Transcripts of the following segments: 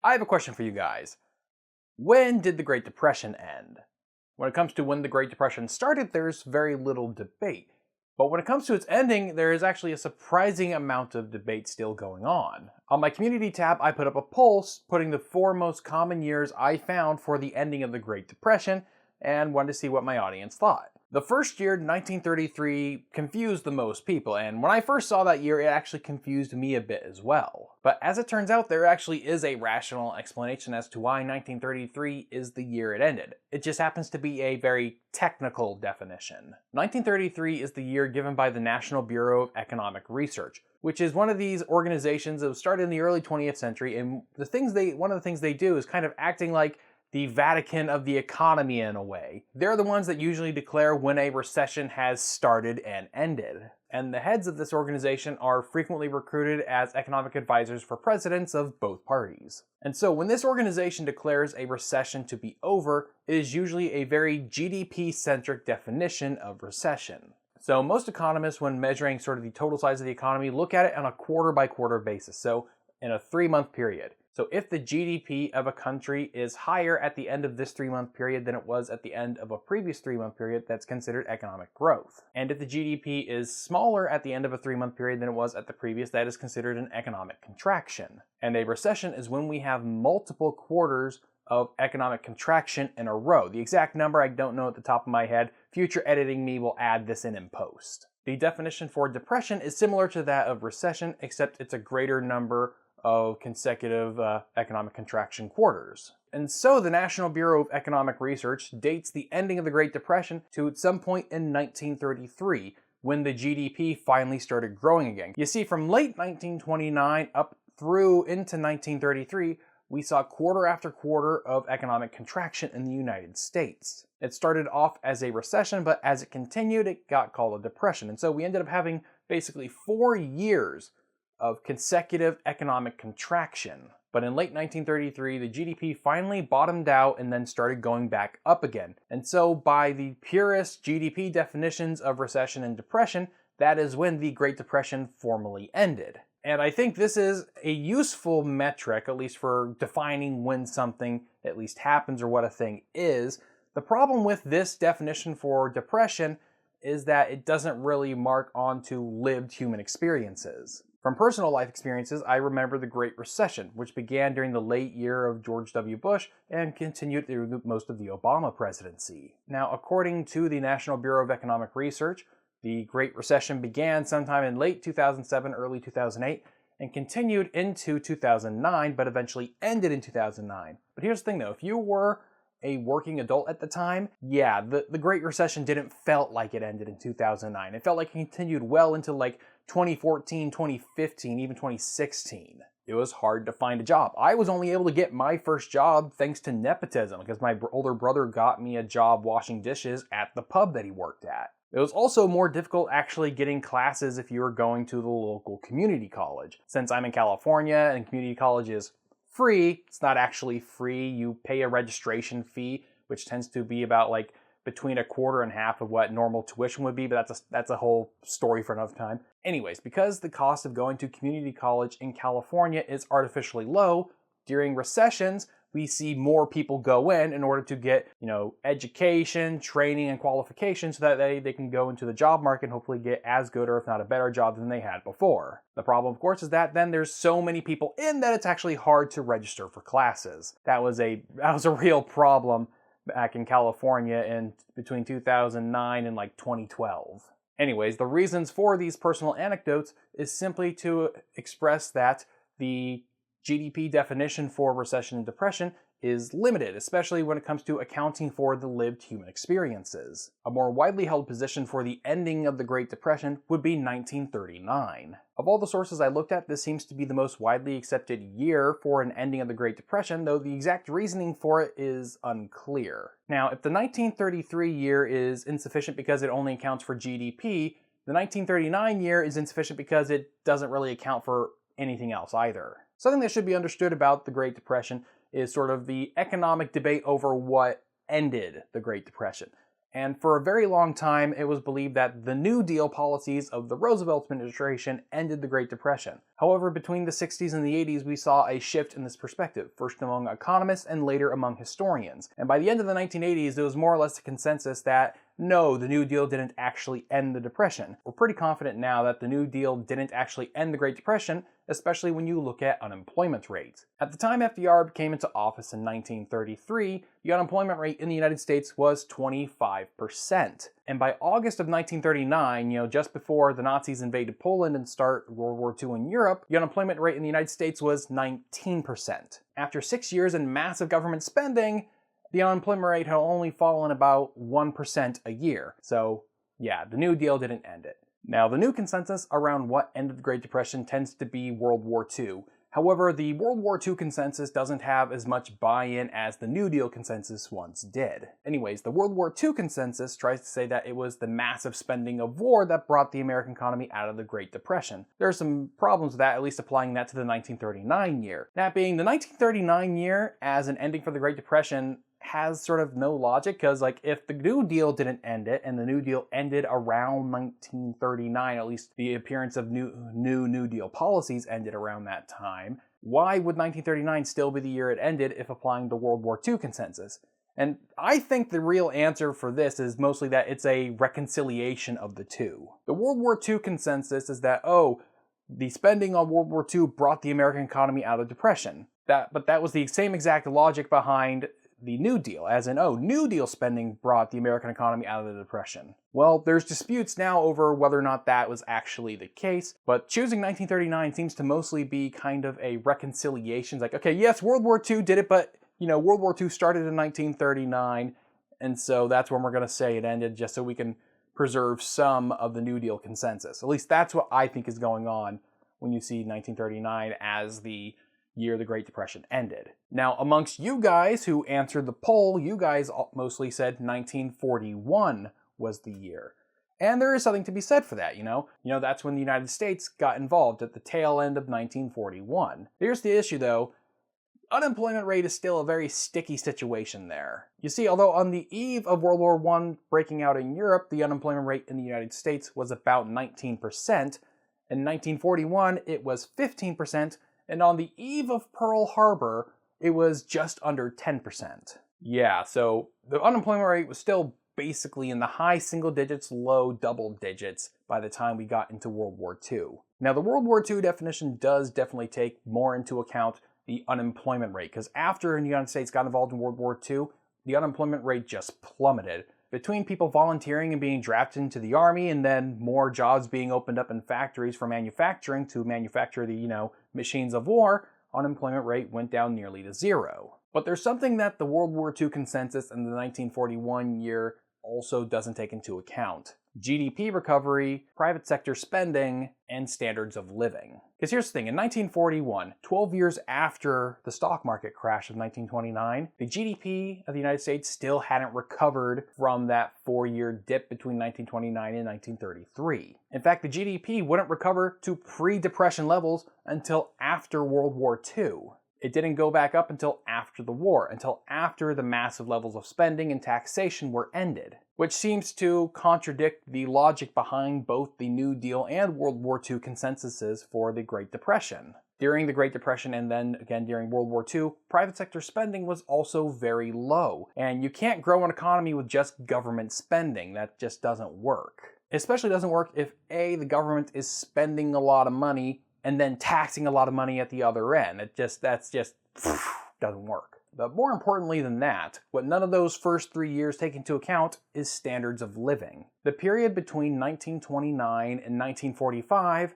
I have a question for you guys. When did the Great Depression end? When it comes to when the Great Depression started, there's very little debate. But when it comes to its ending, there is actually a surprising amount of debate still going on. On my community tab, I put up a poll putting the 4 most common years I found for the ending of the Great Depression and wanted to see what my audience thought. The first year, 1933, confused the most people, and when I first saw that year, it actually confused me a bit as well. But as it turns out, there actually is a rational explanation as to why 1933 is the year it ended. It just happens to be a very technical definition. 1933 is the year given by the National Bureau of Economic Research, which is one of these organizations that was started in the early 20th century, and one of the things they do is kind of acting like the Vatican of the economy in a way. They're the ones that usually declare when a recession has started and ended. And the heads of this organization are frequently recruited as economic advisors for presidents of both parties. And so when this organization declares a recession to be over, it is usually a very GDP-centric definition of recession. So most economists, when measuring sort of the total size of the economy, look at it on a quarter-by-quarter basis, so in a 3-month period. So if the GDP of a country is higher at the end of this 3-month period than it was at the end of a previous 3-month period, that's considered economic growth. And if the GDP is smaller at the end of a 3-month period than it was at the previous, that is considered an economic contraction. And a recession is when we have multiple quarters of economic contraction in a row. The exact number I don't know at the top of my head. Future editing me will add this in post. The definition for depression is similar to that of recession, except it's a greater number of consecutive economic contraction quarters. And so the National Bureau of Economic Research dates the ending of the Great Depression to at some point in 1933, when the GDP finally started growing again. You see, from late 1929 up through into 1933, we saw quarter after quarter of economic contraction in the United States. It started off as a recession, but as it continued, it got called a depression. And so we ended up having basically 4 years of consecutive economic contraction. But in late 1933, the GDP finally bottomed out and then started going back up again. And so by the purest GDP definitions of recession and depression, that is when the Great Depression formally ended. And I think this is a useful metric, at least for defining when something at least happens or what a thing is. The problem with this definition for depression is that it doesn't really mark onto lived human experiences. From personal life experiences, I remember the Great Recession, which began during the late year of George W. Bush and continued through most of the Obama presidency. Now, according to the National Bureau of Economic Research, the Great Recession began sometime in late 2007, early 2008, and continued into 2009, but eventually ended in 2009. But here's the thing though, if you were a working adult at the time, yeah, the Great Recession didn't felt like it ended in 2009. It felt like it continued well into like 2014, 2015, even 2016. It was hard to find a job. I was only able to get my first job thanks to nepotism because my older brother got me a job washing dishes at the pub that he worked at. It was also more difficult actually getting classes if you were going to the local community college. Since I'm in California and community college is free, it's not actually free. You pay a registration fee, which tends to be about like between a quarter and half of what normal tuition would be, but that's a whole story for another time. Anyways, because the cost of going to community college in California is artificially low, during recessions, we see more people go in order to get, education, training, and qualifications so that they can go into the job market and hopefully get as good or if not a better job than they had before. The problem, of course, is that then there's so many people in that it's actually hard to register for classes. That was a real problem back in California in between 2009 and like 2012. Anyways, the reasons for these personal anecdotes is simply to express that the GDP definition for recession and depression is limited, especially when it comes to accounting for the lived human experiences. A more widely held position for the ending of the Great Depression would be 1939. Of all the sources I looked at, this seems to be the most widely accepted year for an ending of the Great Depression, though the exact reasoning for it is unclear. Now, if the 1933 year is insufficient because it only accounts for GDP, the 1939 year is insufficient because it doesn't really account for anything else either. Something that should be understood about the Great Depression is sort of the economic debate over what ended the Great Depression. And for a very long time, it was believed that the New Deal policies of the Roosevelt administration ended the Great Depression. However, between the 60s and the 80s, we saw a shift in this perspective, first among economists and later among historians. And by the end of the 1980s, there was more or less a consensus that no, the New Deal didn't actually end the Depression. We're pretty confident now that the New Deal didn't actually end the Great Depression, especially when you look at unemployment rates. At the time FDR came into office in 1933, the unemployment rate in the United States was 25%. And by August of 1939, just before the Nazis invaded Poland and start World War II in Europe, the unemployment rate in the United States was 19%. After 6 years and massive government spending, the unemployment rate had only fallen about 1% a year. So yeah, the New Deal didn't end it. Now, the new consensus around what ended the Great Depression tends to be World War II. However, the World War II consensus doesn't have as much buy-in as the New Deal consensus once did. Anyways, the World War II consensus tries to say that it was the massive spending of war that brought the American economy out of the Great Depression. There are some problems with that, at least applying that to the 1939 year. That being, the 1939 year as an ending for the Great Depression has sort of no logic, because if the New Deal didn't end it, and the New Deal ended around 1939, at least the appearance of New Deal policies ended around that time, why would 1939 still be the year it ended if applying the World War II consensus? And I think the real answer for this is mostly that it's a reconciliation of the two. The World War II consensus is that, the spending on World War II brought the American economy out of depression. But that was the same exact logic behind the New Deal, as in, New Deal spending brought the American economy out of the Depression. Well, there's disputes now over whether or not that was actually the case, but choosing 1939 seems to mostly be kind of a reconciliation. It's like, okay, yes, World War II did it, but, World War II started in 1939, and so that's when we're going to say it ended, just so we can preserve some of the New Deal consensus. At least that's what I think is going on when you see 1939 as the year the Great Depression ended. Now, amongst you guys who answered the poll, you guys mostly said 1941 was the year. And there is something to be said for that, that's when the United States got involved at the tail end of 1941. Here's the issue though, unemployment rate is still a very sticky situation there. You see, although on the eve of World War I breaking out in Europe, the unemployment rate in the United States was about 19%, in 1941 it was 15%, and on the eve of Pearl Harbor, it was just under 10%. Yeah, so the unemployment rate was still basically in the high single digits, low double digits by the time we got into World War II. Now, the World War II definition does definitely take more into account the unemployment rate, because after the United States got involved in World War II, the unemployment rate just plummeted. Between people volunteering and being drafted into the army, and then more jobs being opened up in factories for manufacturing to manufacture the, machines of war, unemployment rate went down nearly to zero. But there's something that the World War II consensus and the 1941 year also doesn't take into account. GDP recovery, private sector spending, and standards of living. Because here's the thing, in 1941, 12 years after the stock market crash of 1929, the GDP of the United States still hadn't recovered from that 4-year dip between 1929 and 1933. In fact, the GDP wouldn't recover to pre-depression levels until after World War II. It didn't go back up until after the war, until after the massive levels of spending and taxation were ended, which seems to contradict the logic behind both the New Deal and World War II consensuses for the Great Depression. During the Great Depression and then again during World War II, private sector spending was also very low, and you can't grow an economy with just government spending. That just doesn't work. It especially doesn't work if A, the government is spending a lot of money and then taxing a lot of money at the other end. That's just doesn't work. But more importantly than that, what none of those first 3 years take into account is standards of living. The period between 1929 and 1945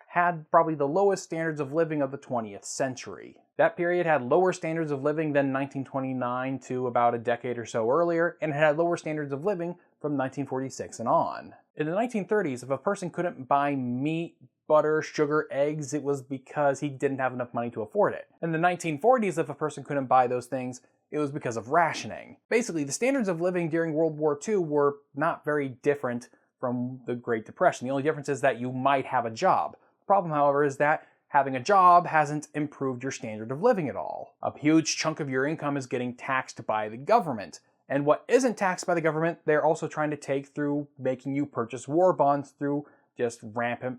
had probably the lowest standards of living of the 20th century. That period had lower standards of living than 1929 to about a decade or so earlier, and it had lower standards of living from 1946 and on. In the 1930s, if a person couldn't buy meat, butter, sugar, eggs, it was because he didn't have enough money to afford it. In the 1940s, if a person couldn't buy those things, it was because of rationing. Basically, the standards of living during World War II were not very different from the Great Depression. The only difference is that you might have a job. The problem, however, is that having a job hasn't improved your standard of living at all. A huge chunk of your income is getting taxed by the government, And what isn't taxed by the government, they're also trying to take through making you purchase war bonds through just rampant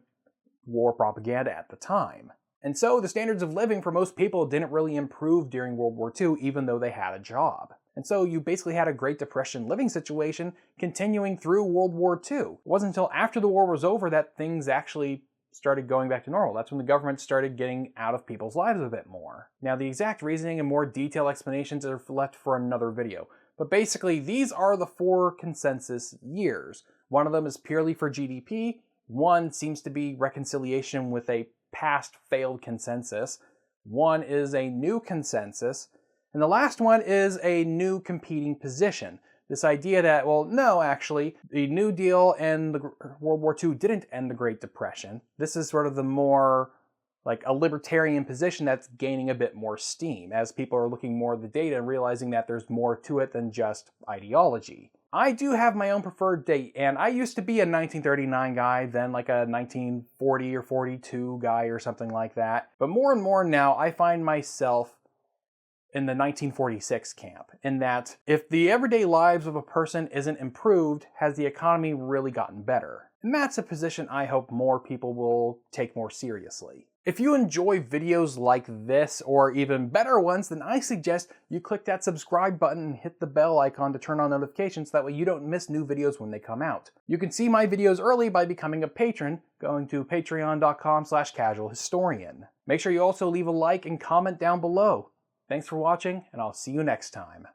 war propaganda at the time. And so the standards of living for most people didn't really improve during World War II, even though they had a job. And so you basically had a Great Depression living situation continuing through World War II. It wasn't until after the war was over that things actually started going back to normal. That's when the government started getting out of people's lives a bit more. Now, the exact reasoning and more detailed explanations are left for another video. But basically, these are the 4 consensus years. One of them is purely for GDP. One seems to be reconciliation with a past failed consensus. One is a new consensus. And the last one is a new competing position. This idea that, well, no, actually, the New Deal and the World War II didn't end the Great Depression. This is sort of the more like a libertarian position that's gaining a bit more steam as people are looking more at the data and realizing that there's more to it than just ideology. I do have my own preferred date, and I used to be a 1939 guy, then like a 1940 or 42 guy or something like that. But more and more now, I find myself in the 1946 camp, in that if the everyday lives of a person isn't improved, has the economy really gotten better? And that's a position I hope more people will take more seriously. If you enjoy videos like this, or even better ones, then I suggest you click that subscribe button and hit the bell icon to turn on notifications, that way you don't miss new videos when they come out. You can see my videos early by becoming a patron, going to patreon.com/casualhistorian. Make sure you also leave a like and comment down below. Thanks for watching, and I'll see you next time.